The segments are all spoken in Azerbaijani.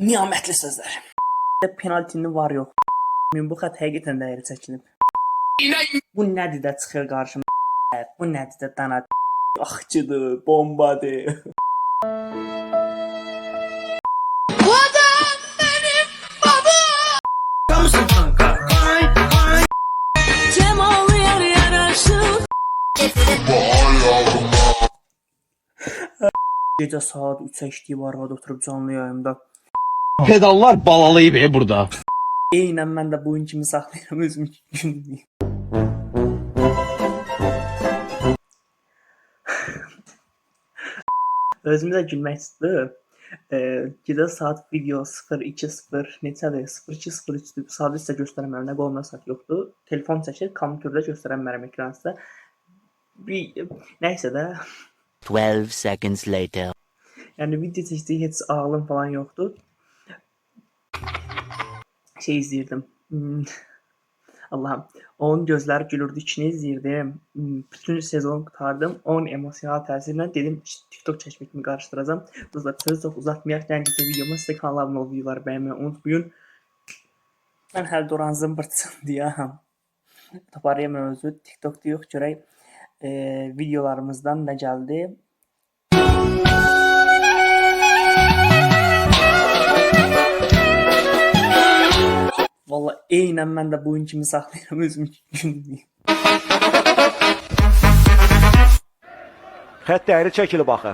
Niyametli sözler. Penaltini var yox. Bu xət həqiqətən dəyəri çəkilib. Bu nədir də çıxır qarşıma? Bu nədir də dana axçıdır, bombadır. Bu adam benim babam. Kamısın kanka? Cemal yar yaraşır. Gecə saat 3-ə işləyib arvada oturub canlı yayımda. Pedallar balalayıb burada. Eynən mən də boyun kimi saxlayıram özümü günlük. Özümüzə gülmək istəyir. Gecə saat video 02:00 neçədir? 02:03-dür. Saat isə göstərməm, nə qoluna saat yoxdur. Telefon çəkir, kompüterdə göstərmərəm ekranında. Nəysə də 12 seconds later. yəni video çəkdiyi heç ağlım falan yoxdur. Şey izləyirdim. Allahım. Onun gözləri gülürdü, ikini izləyirdim. Bütün sezonu qurtardım. Onun emosional təsirlə dedim TikTok çəkməkimi qarışdıracağam. Dostlar, sözü çox uzatmayaq. Gəncə videoma sizə kanala abunə olub videoları bəyənməyi unutmayın. Mən hələ Doran zımbırtsın deyəm. Taparıyam özü. TikTokda yox, görək videolarımızdan nə gəldi. Valla eynən mən də boyun kimi saxlayıram özümü günlük. Xət dəyəri çəkilib axı.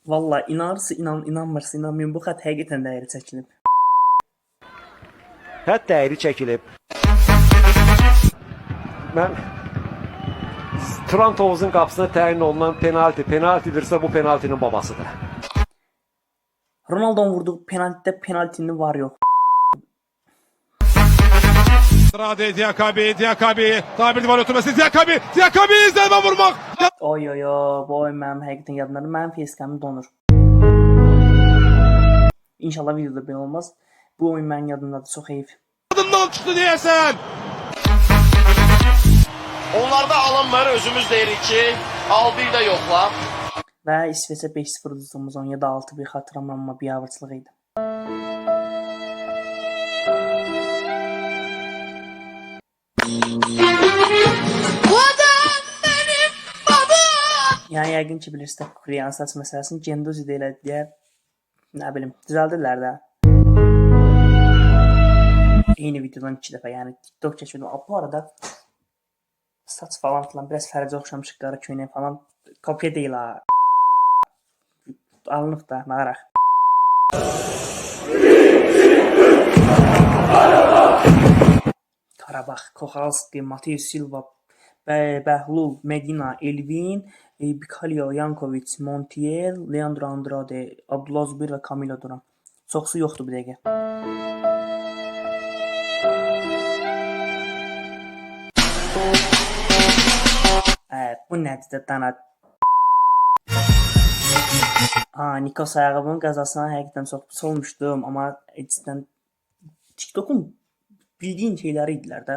Valla inanırsa inan, inanmırsa inanmayın, bu xət həqiqətən dəyəri çəkilib. Xət dəyəri çəkilib. Mən Turan Tovuzun qapısına təyin olunan penaltidirsə bu penaltinin babasıdır. Ronaldo'nun vurduğu penaltidə penaltini var yox. Rade Diakabi, tabir divar oturması Diakabi zərбə vurmaq. Oy bu oyun mənim həqiqətən yadımdadır. Mənim facecam'ım donur. İnşallah videoda belə olmaz. Bu oyun mənim yadımdadır, çox heyif. Adından çıxdı deyəsən. Onlarda alan var, özümüz deyirik ki, al bir də yoxla. Və İsveçə 5-0 uduzduğumuz 17 6-1 xatırlamıram, amma biabırçılıq idi. Bu adam benim babam. Yəni yəqin ki bilirsiniz, Kuryan saç məsələsini Gendozi də elədi deyə nə bilim, düzəldirlər də. Eyni videodan 2 dəfə, yəni TikTok çəkirdim. Bu arada saç falan filan biraz fərəcə oxşamışıq, qara köynək falan kopya deyil ha. Alınıb da, nağaraq. Qarabağ, Koxalski, Mateus Silva, Bəhlul, Medina, Elvin, Bikalio, Yankovic, Montiel, Leandro Andrade, Abdullah Zubir və Camilo Duran. Çoxsu yoxdur bu dəqiqə. Bu nədir də dana? Nikos Ayağıbın qəzasına həqiqətən çox pis olmuşdum, amma cidden TikTok'un bildiğin şeyləri idilər də.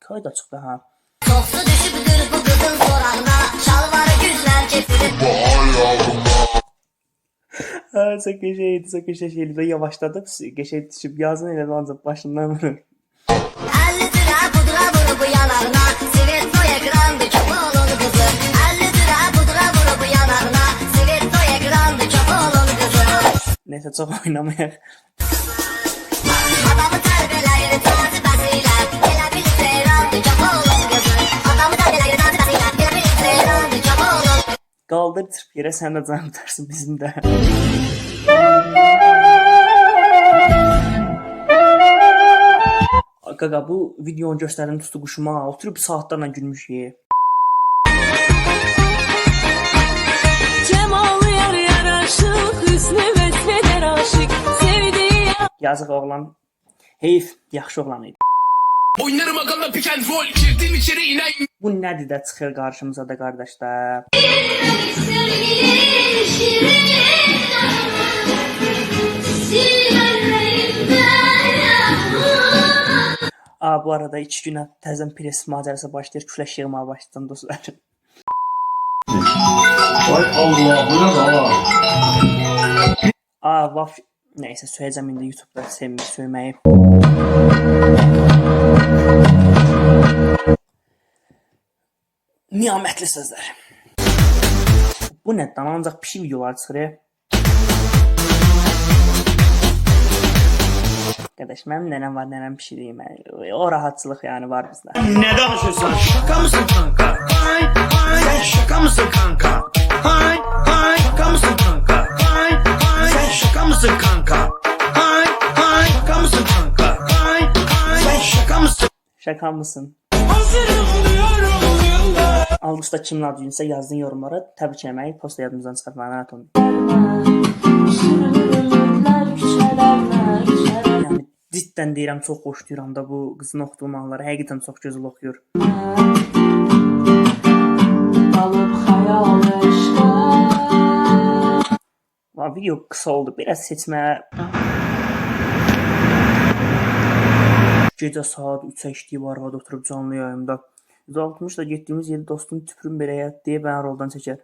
Kayda çıxdı ha. Soxsu düşübdür bu qızın sorağına. Şalvarı güzlər kesilir. Çok geçeydi de yavaşladı. Geçeydi düşüb yazın elədi ancaq başından vurur. 50 lira pudra vurub bu yanarına. Svetsoy ekrandı çok oğlun kızı. 50 lira pudra vurub bu yanarına. Svetsoy ekrandı çok oğlun kızı. Neyse çok oynamayaq. Adamı tərbiyələyir tarzı bəsilə. Elə bil seyrandı çok oğlun kızı. Adamı tərbiyələyir tarzı bəsilə. Elə bil seyrandı çok oğlun. Qaldır çırp yerə, sən də can tutarsın bizim də. Qaqa, bu videonu göstərdim tutu quşuma. Oturub saatlarla gülmüşük. Cemal yar yaraşır. Hüsnü vəsfədər aşık. Sevdiği Yazıq oğlan. Heyf, yaxşı oğlan idi. Oynarım agalla pick and roll, girdim içeri inen. Bu nədir də çıxır qarşımıza da qardaşlar. Bu arada 2 günə təzən pres macərası başlayır, küləş yığmağa başladım dostlar. Vay Allah, bu ne baba? Vaf Neyse söyleyeceğim indi YouTube'da sevmeyi söylemeyi. Niyametli sözler. Bu netten ancak pişi videolar çıxır. Arkadaş mənim nənəm var, nənəm pişireyim. O rahatçılıq yani var bizdə. Ne danışıyorsun? Şaka mısın kanka? Hay hay. Sen şaka mısın kanka? Hay hay. Şaka mısın kanka? Hay hay. Sen şaka mısın kanka? Hay hay. Şaka mısın kanka? Hay hay. Sen şaka mısın? Şaka mısın? Avqustda kimin adı günsə yazdığın yorumlara təbrik etməyi, posta yadımızdan çıxartmağı rahat olun. Yəni cidden deyirəm çox xoşlayıram da bu qızın oxuduğu mahnıları. Həqiqətən çox gözəl oxuyur. Video qısa oldu. Biraz seçmə. Gecə saat 3-ə işləyib arvada oturub canlı yayımda. 160 da getdiyimiz yeri dostum tüpürüm belə yat deyə bəni roldan çəkər.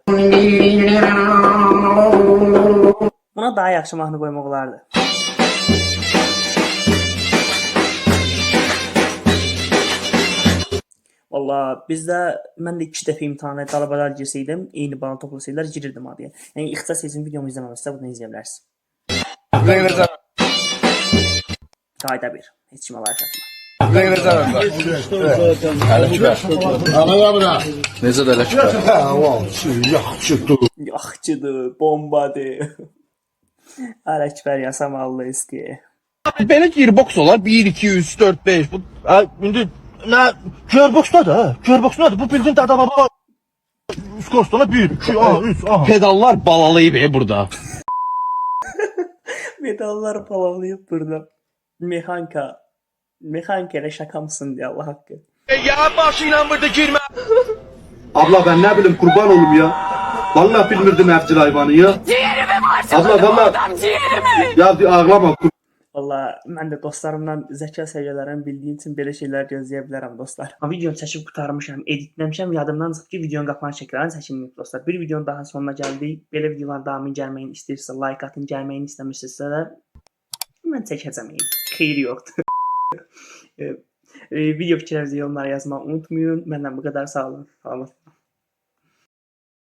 Buna daha yaxşı mahnı qoymaq olardı. Valla bizdə mən də 2 dəfə imtahana tələbələr girsəydim, eyni bana toplasaydılar girirdim abiyə. Yəni ixtisas seçim videomu izləməmişsə bunu izləyə bilərsiniz. Qayda 1. Heç kimə like atma. Necə də ləkbər? Yaxçıdır, bombadır. Ələkbər yasamallı eski. Belə gearbox olar 1 2 3 4 5 bu indi nə gearboxda da gearboxda bu bildin dada baba skostona 1 2 3 pedallar balalayıb burada. Medallar palavlayıb burada. Mexanka ilə şaka mısın diye Allah haqqı. Ya başıyla burada girmə. Abla ben ne bileyim kurban olayım ya. Vallahi bilmirdim evcil hayvanı ya. Ciğerimi parçaladım adam ciğerimi. Ya ağlama. Valla mən də dostlarımdan zəka səviyyələrini bildiyim üçün belə şeylər gözləyə bilərəm dostlar. Videonu çəkib qurtarmışam, editləmişəm, yadımdan çıxıb ki, videonun qapağını çəkilən çəkilməyib dostlar. Bir videonun daha sonuna gəldik. Belə videoların davamı gəlməyini istəyirsə like atın, gəlməyini istəmirsinizsə də mən çəkəcəm. Xeyri yoxdur. Video fikirlərinizi yorumlara yazmağı unutmayın. Məndən bu qədər, sağ olun.